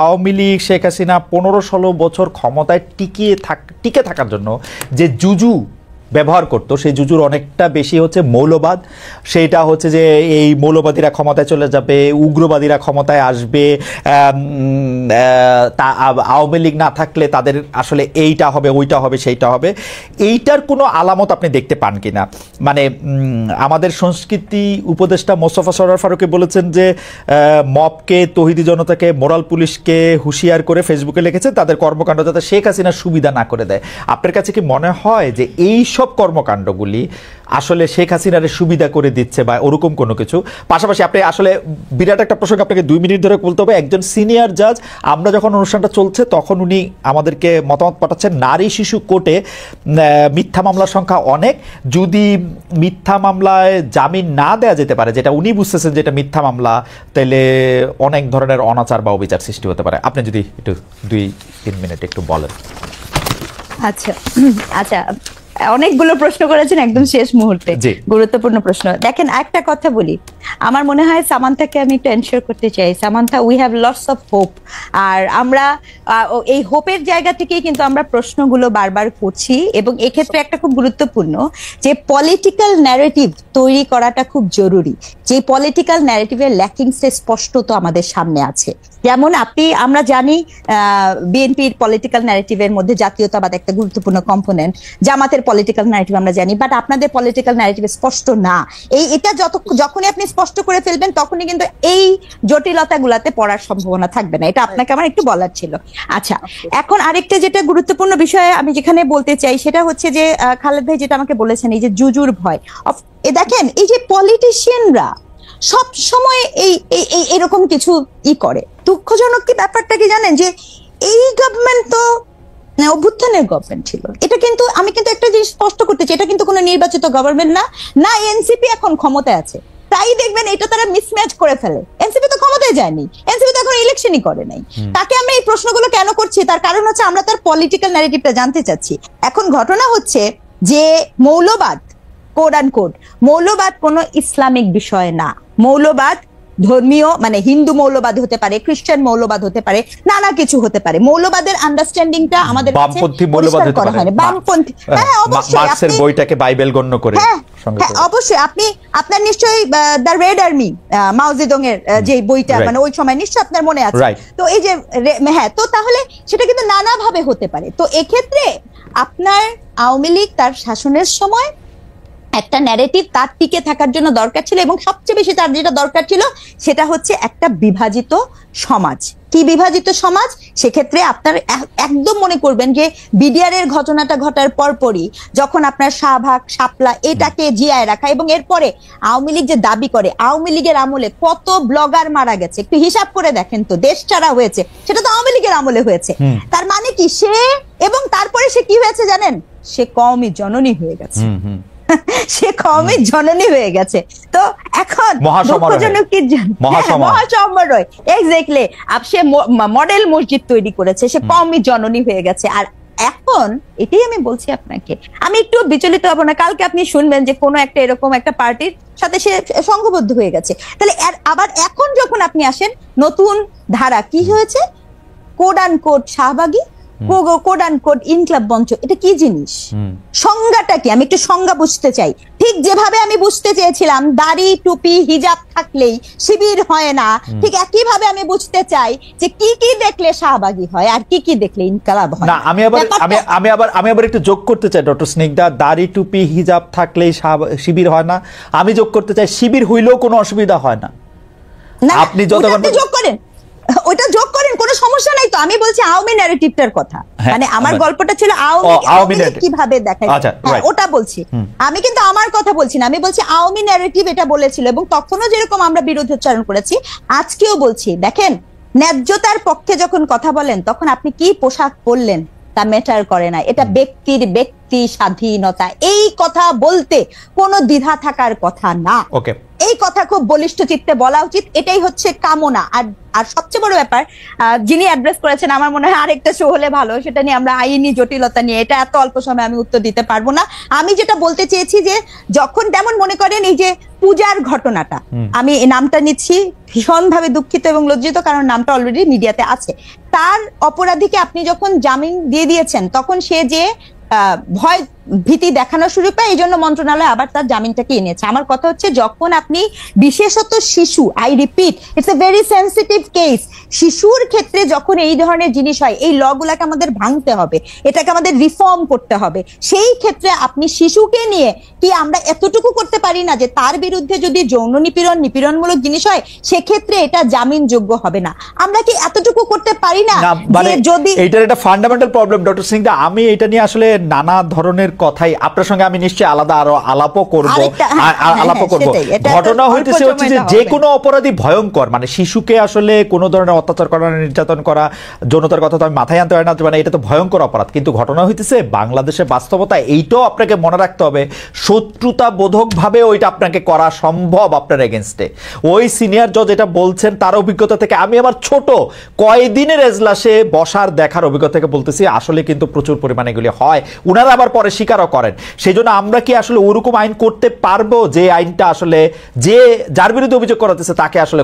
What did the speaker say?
আওয়ামী লীগ শেখ হাসিনা 15-16 বছর ক্ষমতায় টিকে থাকার জন্য যে জুজু ব্যবহার করতো, সেই জুজুর অনেকটা বেশি হচ্ছে মৌলবাদ। সেইটা হচ্ছে যে এই মৌলবাদীরা ক্ষমতায় চলে যাবে, উগ্রবাদীরা ক্ষমতায় আসবে, আওয়ামী লীগ না থাকলে তাদের আসলে এইটা হবে, ওইটা হবে, সেইটা হবে। এইটার কোনো আলামত আপনি দেখতে পান কিনা? মানে আমাদের সংস্কৃতি উপদেষ্টা মোস্তফা সরোয়ার ফারুকী বলেছেন যে মবকে, তৌহিদি জনতাকে, মোরাল পুলিশকে হুঁশিয়ার করে ফেসবুকে লিখেছেন তাদের কর্মকাণ্ড যাতে শেখ হাসিনা সুবিধা না করে দেয়। আপনার কাছে কি মনে হয় যে এই সব কর্মকাণ্ডগুলি আসলে শেখ হাসিনার সুবিধা করে দিচ্ছে বা ওরকম কোনো কিছু? পাশাপাশি আপনি আসলে বিরাট একটা প্রসঙ্গ আপনাকে 2 মিনিট ধরে বলতে হবে। একজন সিনিয়র জাজ, আমরা যখন অনুষ্ঠানটা চলছে তখন উনি আমাদেরকে মতামত পাঠাচ্ছেন নারী শিশু কোর্টে মিথ্যা মামলার সংখ্যা অনেক, যদি মিথ্যা মামলায় জামিন না দেওয়া যেতে পারে, যেটা উনি বুঝতেছেন যেটা মিথ্যা মামলা, তাহলে অনেক ধরনের অনাচার বা অবিচার সৃষ্টি হতে পারে। আপনি যদি একটু 2-3 মিনিট একটু বলেন। আচ্ছা আচ্ছা, অনেকগুলো প্রশ্ন করেছেন একদম শেষ মুহূর্তে, গুরুত্বপূর্ণ প্রশ্ন। দেখেন, একটা কথা বলি, আমার মনে হয় সামান্থাকে আমি একটু এনশিওর করতে চাই, Samantha, we have lots of hope. আর আমরা এই হোপের জায়গা থেকেই কিন্তু আমরা প্রশ্নগুলো বারবার করছি, এবং এক্ষেত্রে একটা খুব গুরুত্বপূর্ণ যে পলিটিক্যাল ন্যারেটিভ তৈরি করাটা খুব জরুরি। যে পলিটিক্যাল ন্যারেটিভের ল্যাকিংসটা স্পষ্টত আমাদের সামনে আছে। যেমন আমরা জানি বিএনপির পলিটিক্যাল ন্যারেটিভের মধ্যে জাতীয়তাবাদ একটা গুরুত্বপূর্ণ কম্পোনেন্ট, জামাতের পলিটিক্যাল ন্যারেটিভ আমরা জানি, বাট আপনাদের পলিটিক্যাল ন্যারেটিভ স্পষ্ট না। এটা যখনই আপনি স্পষ্ট করে ফেলবেন তখনই কিন্তু এই জটিলতাগুলাতে পড়ার সম্ভাবনা থাকবে না। এটা আপনাকে আমার একটু বলার ছিল। আচ্ছা, এখন আরেকটা যেটা গুরুত্বপূর্ণ বিষয় আমি যেখানে বলতে চাই সেটা হচ্ছে যে খালেদ ভাই যেটা আমাকে বলেছেন, এই যে জুজুর ভয়। দেখেন, এই যে পলিটিশিয়ানরা সব সময় এরকম কিছু করে, দুঃখজনক কি ব্যাপারটা কি জানেন, যে এই গভর্নমেন্ট তো অভ্যুত্থানের গভর্নমেন্ট ছিল। এটা কিন্তু আমি কিন্তু একটা জিনিস স্পষ্ট করতে চাই, এটা কিন্তু কোনো নির্বাচিত গভর্নমেন্ট না এনসিপি এখন ক্ষমতায় আছে, তাই দেখবেন এটা তারা মিসম্যাচ করে ফেলে। এনসিপি তো ক্ষমতায় যায়নি, এনসিপি তো এখন ইলেকশনই করে নাই। তাকে আমরা এই প্রশ্নগুলো কেন করছি, তার কারণ হচ্ছে আমরা তার পলিটিক্যাল ন্যারেটিভটা জানতে চাচ্ছি। এখন ঘটনা হচ্ছে যে মৌলবাদ, কোড অ্যান্ড কোড, মৌলবাদ কোনো ইসলামিক বিষয় না। মৌলবাদ ধর্মীয়, মানে হিন্দু মৌলবাদ হতে পারে, খ্রিস্টান মৌলবাদ হতে পারে, নানা কিছু হতে পারে। মৌলবাদের আন্ডারস্ট্যান্ডিংটা আমাদের বামপন্থী মৌলবাদ হতে পারে, বামপন্থী, হ্যাঁ অবশ্যই, মার্ক্সের বইটাকে বাইবেল গণ্য করে। হ্যাঁ অবশ্যই, আপনার নিশ্চয়ই দ্য রেড আর্মি, মাও জেদং এর যে বইটা, মানে ওই সময় নিশ্চয়ই আপনার মনে আছে। তো এই যে হ্যাঁ, তো তাহলে সেটা কিন্তু নানাভাবে হতে পারে। তো এক্ষেত্রে আপনার আওয়ামী লীগ তার শাসনের সময় একটা ন্যারেটিভ তার টিকে থাকার জন্য দরকার ছিল, এবং সবচেয়ে বেশি তার যেটা দরকার ছিল সেটা হচ্ছে একটা বিভাজিত সমাজ। কি বিভাজিত সমাজ? সেক্ষেত্রে আপনার একদম মনে করবেন যে বিডিআর এর ঘটনাটা ঘটার পরপরই যখন আপনার শাহবাগ, শাপলা এটাকে জিয়ায় রাখা, এবং এরপরে আওয়ামী লীগ যে দাবি করে আওয়ামী লীগের আমলে কত ব্লগার মারা গেছে, একটু হিসাব করে দেখেন তো, দেশ ছাড়া হয়েছে, সেটা তো আওয়ামী লীগের আমলে হয়েছে। তার মানে কি সে, এবং তারপরে সে কি হয়েছে জানেন, সে কওমি জননী হয়ে গেছে, সে কওমি জননী হয়ে গেছে। তো এখন দুঃখজনক কি, মহাসমারোহ, এক্স্যাক্টলি, সে মডেল মসজিদ তৈরি করেছে, সে কওমি জননী হয়ে গেছে। আর এখন এটাই আমি বলছি আপনাকে, আমি একটু বিচলিত হব না, কালকে আপনি শুনবেন যে কোনো একটা এরকম একটা পার্টির সাথে সে সংঘবদ্ধ হয়ে গেছে। তাহলে আবার এখন যখন আপনি আসেন নতুন ধারা, কি হয়েছে, কোড অ্যান্ড কোড শাহবাগী, code and code Inquilab Mancha, এটা কি জিনিস, সংজ্ঞাটা কি? আমি একটু সংজ্ঞা বুঝতে চাই। ঠিক যেভাবে আমি বুঝতে চেয়েছিলাম দাড়ি, টুপি, হিজাব থাকলেই শিবির হয় না, ঠিক একইভাবে আমি বুঝতে চাই যে কি কি দেখলে শাহবাগী হয় আর কি কি দেখলে ইনকলাব হয় না। আমি আবার একটু যোগ করতে চাই ডক্টর স্নিগ্ধা, দাড়ি, টুপি, হিজাব থাকলেই শিবির হয় না। আমি যোগ করতে চাই শিবির হইলেও কোনো অসুবিধা হয় না। আপনি যতক্ষণ যোগ করেন, ওইটা যোগ করেন, কোনো সমস্যা নাই। তো আমি বলছি আওয়ামী ন্যারেটিভটার কথা, মানে আমার গল্পটা ছিল আওয়ামী কিভাবে দেখায়, ওটা বলছি আমি, কিন্তু আমার কথা বলছি না, আমি বলছি আওয়ামী ন্যারেটিভ এটা বলেছিল, এবং তখনও যেরকম আমরা বিরোধোচ্চারণ করেছি আজকেও বলছি। দেখেন, ন্যায্যতার পক্ষে যখন কথা বলেন তখন আপনি কি পোশাক পরলেন তা ম্যাটার করে না, এটা ব্যক্তি স্বাধীনতা, এই কথা বলতে কোনো দ্বিধা থাকার কথা না। ওকে। এই কথা খুব বলিষ্ঠ চিত্তে বলা উচিত, এটাই হচ্ছে কামনা। আর আর সবচেয়ে বড় ব্যাপার যিনি অ্যাড্রেস করেছেন, আমার মনে হয় আরেকটা শো হলে ভালো, সেটা নিয়ে আমরা আইনি জটিলতা নিয়ে, এটা এত অল্প সময় আমি উত্তর দিতে পারবো না। আমি যেটা বলতে চেয়েছি যে যখন যেমন মনে করেন এই যে পূজার ঘটনাটা, আমি এই নামটা নিচ্ছি ভীষণভাবে দুঃখিত এবং লজ্জিত, কারণ নামটা অলরেডি মিডিয়াতে আছে। তার অপরাধীকে আপনি যখন জামিন দিয়ে দিয়েছেন, তখন সে যে ভয় ভীতি দেখানো শুরু পায়, এই জন্য মন্ত্রণালয় আবার তার জামিনটাকে এনেছে। আমার কথা হচ্ছে, যখন আপনি বিশেষত শিশু, I repeat, it's a very sensitive case, শিশুর ক্ষেত্রে যখন এই ধরনের জিনিস হয়, এই ল গুলাকে আমাদের ভাঙতে হবে, এটাকে আমাদের রিফর্ম করতে হবে। সেই ক্ষেত্রে আপনি শিশুকে নিয়ে কি আমরা এতটুকু করতে পারি না যে তার বিরুদ্ধে যদি যৌন নিপীড়ন, নিপীড়নমূলক জিনিস হয়, সেক্ষেত্রে এটা জামিনযোগ্য হবে না? আমরা কি এতটুকু করতে পারি না? মানে যদি এইটার একটা ফান্ডামেন্টাল প্রবলেম ডক্টর সিং দা, আমি এটা নিয়ে আসলে নানা ধরনের কথাই আপনার সঙ্গে আমি নিশ্চয়ই আলাদা আরো আলাপও করব। ঘটনা হইতেছে হচ্ছে যে কোনো অপরাধী ভয়ঙ্কর, মানে শিশুকে আসলে কোনো ধরনের অত্যাচার করা, নির্যাতন করা, যৌনতার কথা তো আমি মাথায় আনতে পারি না, মানে এটা তো ভয়ঙ্কর অপরাধ। কিন্তু ঘটনা হইতেছে বাংলাদেশের বাস্তবতা, এইটাও আপনাকে মনে রাখতে হবে, শত্রুতা বোধক ভাবে ওইটা আপনাকে করা সম্ভব আপনার এগেনস্টে। ওই সিনিয়র জজ এটা বলছেন তার অভিজ্ঞতা থেকে, আমি আমার ছোট কয়দিনের এজলাসে বসার দেখার অভিজ্ঞতা থেকে বলতেছি, আসলে কিন্তু প্রচুর পরিমাণে এগুলি হয়, উনারা আবার পরে স্বীকারও করেন। সেই জন্য আমরা কি আসলে ওরকম আইন করতে পারবো যে আইনটা আসলে যে যার বিরুদ্ধে অভিযোগ করাতেছে তাকে আসলে